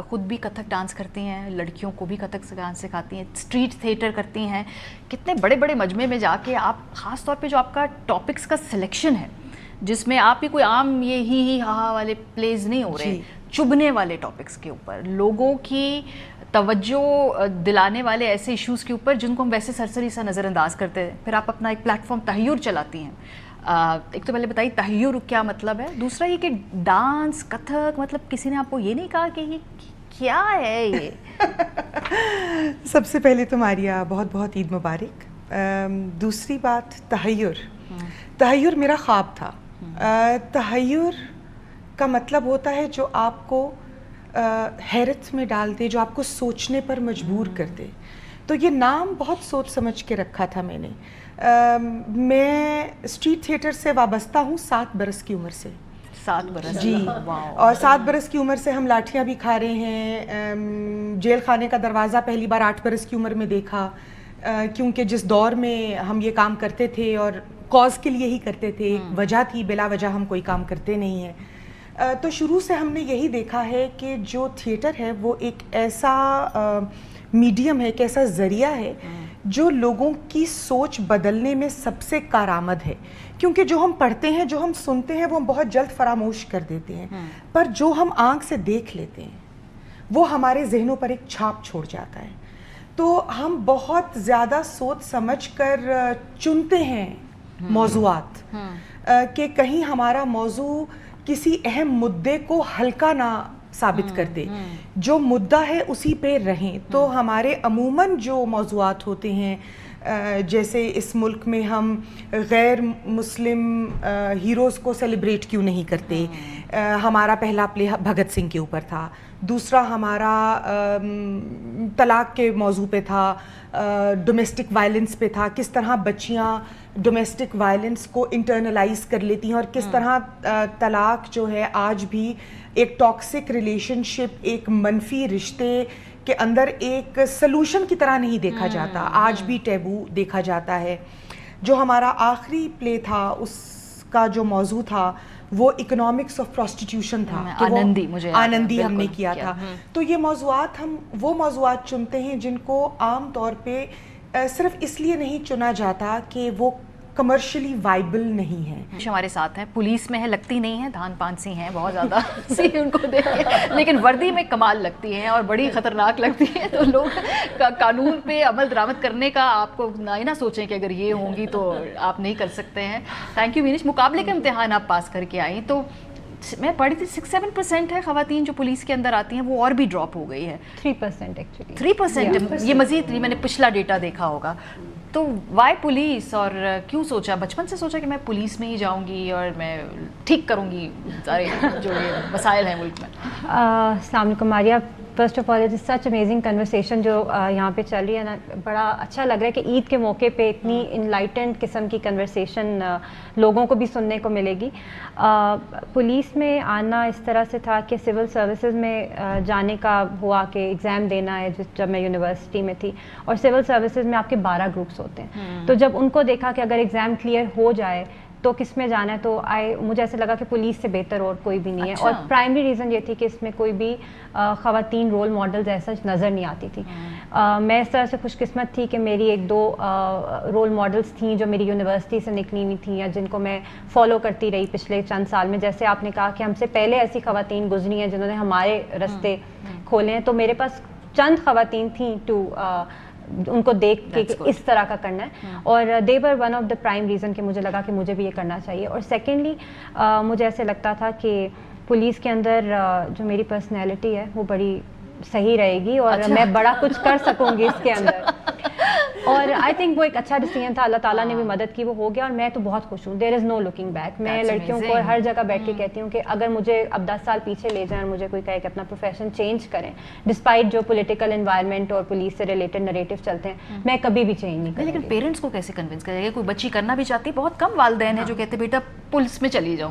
خود بھی کتھک ڈانس کرتی ہیں, لڑکیوں کو بھی کتھک ڈانس سکھاتی ہیں, اسٹریٹ تھیٹر کرتی ہیں. کتنے بڑے بڑے مجمع میں جا کے آپ, خاص طور پہ جو آپ کا ٹاپکس کا سلیکشن ہے, جس میں آپ کی کوئی عام یہ ہی ہاں والے پلیز نہیں ہو رہے, چبھنے والے ٹاپکس کے اوپر, لوگوں کی توجہ دلانے والے ایسے ایشوز کے اوپر جن کو ہم ویسے سرسری سا نظر انداز کرتے ہیں. پھر آپ اپنا ایک پلیٹ فارم تحیر چلاتی ہیں. ایک تو پہلے بتائیے تحیر کیا مطلب ہے, دوسرا یہ کہ ڈانس کتھک, مطلب کسی نے آپ کو یہ نہیں کہا کہ یہ کیا ہے یہ؟ سب سے پہلے تو ماریا بہت بہت عید مبارک. دوسری بات تحیر میرا خواب تھا. تحیر کا مطلب ہوتا ہے جو آپ کو حیرت میں ڈال دے, جو آپ کو سوچنے پر مجبور کر دے. تو یہ نام بہت سوچ سمجھ کے رکھا تھا میں نے. میں اسٹریٹ تھیٹر سے وابستہ ہوں 7 برس کی عمر سے. 7 برس؟ جی, اور 7 برس کی عمر سے ہم لاٹھیاں بھی کھا رہے ہیں. جیل خانے کا دروازہ پہلی بار 8 برس کی عمر میں دیکھا, کیونکہ جس دور میں ہم یہ کام کرتے تھے اور کاز کے لیے ہی کرتے تھے, وجہ تھی, بلا وجہ ہم کوئی کام کرتے نہیں ہیں. تو شروع سے ہم نے یہی دیکھا ہے کہ جو تھیٹر ہے وہ ایک ایسا میڈیم ہے, ایک ایسا ذریعہ ہے جو لوگوں کی سوچ بدلنے میں سب سے کارآمد ہے. کیونکہ جو ہم پڑھتے ہیں, جو ہم سنتے ہیں, وہ ہم بہت جلد فراموش کر دیتے ہیں, پر جو ہم آنکھ سے دیکھ لیتے ہیں وہ ہمارے ذہنوں پر ایک چھاپ چھوڑ جاتا ہے. تو ہم بہت زیادہ سوچ سمجھ کر چنتے ہیں موضوعات, کہ کہیں ہمارا موضوع کسی اہم مدعے کو ہلکا نہ ثابت کر دے, جو مدعا ہے اسی پہ رہیں. تو ہمارے عموماً جو موضوعات ہوتے ہیں, جیسے اس ملک میں ہم غیر مسلم ہیروز کو سیلیبریٹ کیوں نہیں کرتے. ہمارا پہلا پلے بھگت سنگھ کے اوپر تھا, دوسرا ہمارا طلاق کے موضوع پہ تھا, ڈومیسٹک وائلنس پہ تھا, کس طرح بچیاں ڈومیسٹک وائلنس کو انٹرنلائز کر لیتی ہیں, اور کس طرح طلاق جو ہے آج بھی ایک ٹاکسک ریلیشن شپ, ایک منفی رشتے کے اندر ایک سلوشن کی طرح نہیں دیکھا جاتا, آج بھی ٹیبو دیکھا جاتا ہے. جو ہمارا آخری پلے تھا اس کا جو موضوع تھا وہ اکنامکس آف پروسٹیٹیوشن تھا, آنندی ہم نے کیا تھا. تو یہ موضوعات, ہم وہ موضوعات چنتے ہیں جن کو عام طور پہ صرف اس لیے نہیں چنا جاتا کہ وہ کمرشلی وائبل نہیں ہے. ہمارے ساتھ ہیں, پولیس میں ہے, لگتی نہیں ہیں, دھان پانسی ہیں بہت زیادہ سی ان کو دیکھ کے, لیکن وردی میں کمال لگتی ہیں اور بڑی خطرناک لگتی ہیں. تو لوگ قانون پہ عمل درآمد کرنے کا آپ کو نہ سوچیں کہ اگر یہ ہوں گی تو آپ نہیں کر سکتے ہیں. Thank you مینش. مقابلے کے امتحان آپ پاس کر کے آئیں, تو میں پڑھی تھی 6-7% ہے خواتین جو پولیس کے اندر آتی ہیں, وہ اور بھی ڈراپ ہو گئی ہے. 3% ایکچولی 3%, یہ مزید نہیں, میں نے پچھلا ڈیٹا دیکھا ہوگا. تو وائی پولیس, اور کیوں سوچا, بچپن سے سوچا کہ میں پولیس میں ہی جاؤں گی اور میں ٹھیک کروں گی سارے جو یہ مسائل ہیں ملک میں؟ السلام علیکم Maria. First of all it is such amazing conversation جو یہاں پہ چل رہی ہے نا, بڑا اچھا لگ رہا ہے کہ عید کے موقع پہ اتنی انلائٹنڈ قسم کی کنورسیشن لوگوں کو بھی سننے کو ملے گی. پولیس میں آنا اس طرح سے تھا کہ سول سروسز میں جانے کا ہوا کہ ایگزام دینا ہے, جب میں یونیورسٹی میں تھی, اور سول سروسز میں آپ کے 12 گروپس ہوتے ہیں. تو جب ان کو دیکھا کہ اگر ایگزام کلیئر ہو جائے تو کس میں جانا ہے, تو مجھے ایسے لگا کہ پولیس سے بہتر اور کوئی بھی نہیں ہے. اور پرائمری ریزن یہ تھی کہ اس میں کوئی بھی خواتین رول ماڈلز ایسا نظر نہیں آتی تھی. میں اس طرح سے خوش قسمت تھی کہ میری 1-2 رول ماڈلز تھیں جو میری یونیورسٹی سے نکلی ہوئی تھیں, یا جن کو میں فالو کرتی رہی پچھلے چند سال میں. جیسے آپ نے کہا کہ ہم سے پہلے ایسی خواتین گزری ہیں جنہوں نے ہمارے راستے کھولے ہیں, تو میرے پاس چند خواتین تھیں ان کو دیکھ کے کہ اس طرح کا کرنا ہے, اور they were one of the prime reason کہ مجھے لگا کہ مجھے بھی یہ کرنا چاہیے. اور سیکنڈلی مجھے ایسے لگتا تھا کہ پولیس کے اندر جو میری پرسنالٹی ہے وہ بڑی صحیح رہے گی, اور میں بڑا کچھ کر سکوں گی اس کے اندر. اور آئی تھنک وہ ایک اچھا ڈیسیژن تھا, اللہ تعالیٰ نے بھی مدد کی, وہ ہو گیا, اور میں تو بہت خوش ہوں. دیر از نو لکنگ بیک. میں لڑکیوں کو ہر جگہ بیٹھ کے کہتی ہوں کہ اگر مجھے اب 10 سال پیچھے لے جائیں اور مجھے کوئی کہے کہ اپنا پروفیشن چینج کریں, ڈسپائٹ جو پولیٹیکل انوائرمنٹ اور پولیس سے ریلیٹڈ نریٹو چلتے ہیں, میں کبھی بھی چینج نہیں کروں. لیکن پیرنٹس کو کیسے کنونس کرے گا؟ کوئی بچی کرنا بھی چاہتی ہے, بہت کم والدین ہیں جو کہتے بیٹا پولیس میں چلی جاؤ.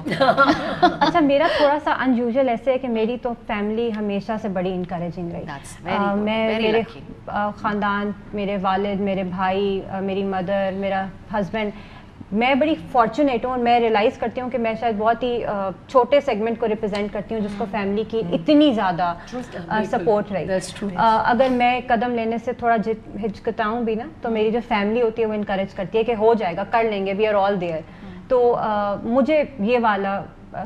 اچھا, میرا تھوڑا سا ان یوزول ایسے ہے کہ میری تو فیملی ہمیشہ سے بڑی انکریجنگ رہی. میں میرے خاندان, میرے والد, میرے بھائی, میری مدر, میرا ہسبینڈ میں بڑی فارچونیٹ ہوں اور میں ریئلائز کرتی ہوں کہ میں شاید بہت ہی چھوٹے سیگمنٹ کو ریپرزینٹ کرتی ہوں جس کو فیملی کی اتنی زیادہ سپورٹ رہی. اگر میں قدم لینے سے تھوڑا ہچکتاؤں بھی نا تو میری جو فیملی ہوتی ہے وہ انکریج کرتی ہے کہ ہو جائے گا, کر لیں گے, وی آر آل دیئر. تو مجھے یہ والا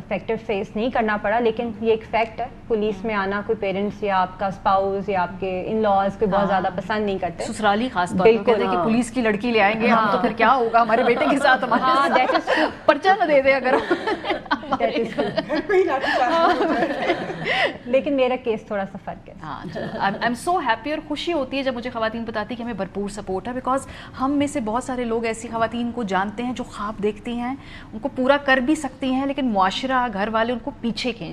فیکٹر فیس نہیں کرنا پڑا, لیکن یہ ایک فیکٹ ہے, پولیس میں آنا کوئی پیرنٹس یا آپ کا اسپاؤز یا آپ کے ان لاز کو بہت زیادہ پسند نہیں کرتے, سسرالی خاص طور پر کہتے ہیں کہ پولیس کی لڑکی لے آئیں گے ہم تو پھر کیا ہوگا ہمارے بیٹے کے ساتھ, ہمارے پرچہ نہ دے دیں اگر. لیکن میرا کیس تھوڑا سا فرق ہے. ہاں, آئی ایم سو ہیپی, اور خوشی ہوتی ہے جب مجھے خواتین بتاتی ہیں کہ ہمیں بھرپور سپورٹ ہے, بیکاز ہم میں سے بہت سارے لوگ ایسی خواتین کو جانتے ہیں جو خواب دیکھتی ہیں, ان کو پورا کر بھی سکتی ہیں, لیکن معاشرہ, گھر والے ان کو پیچھے کھینچ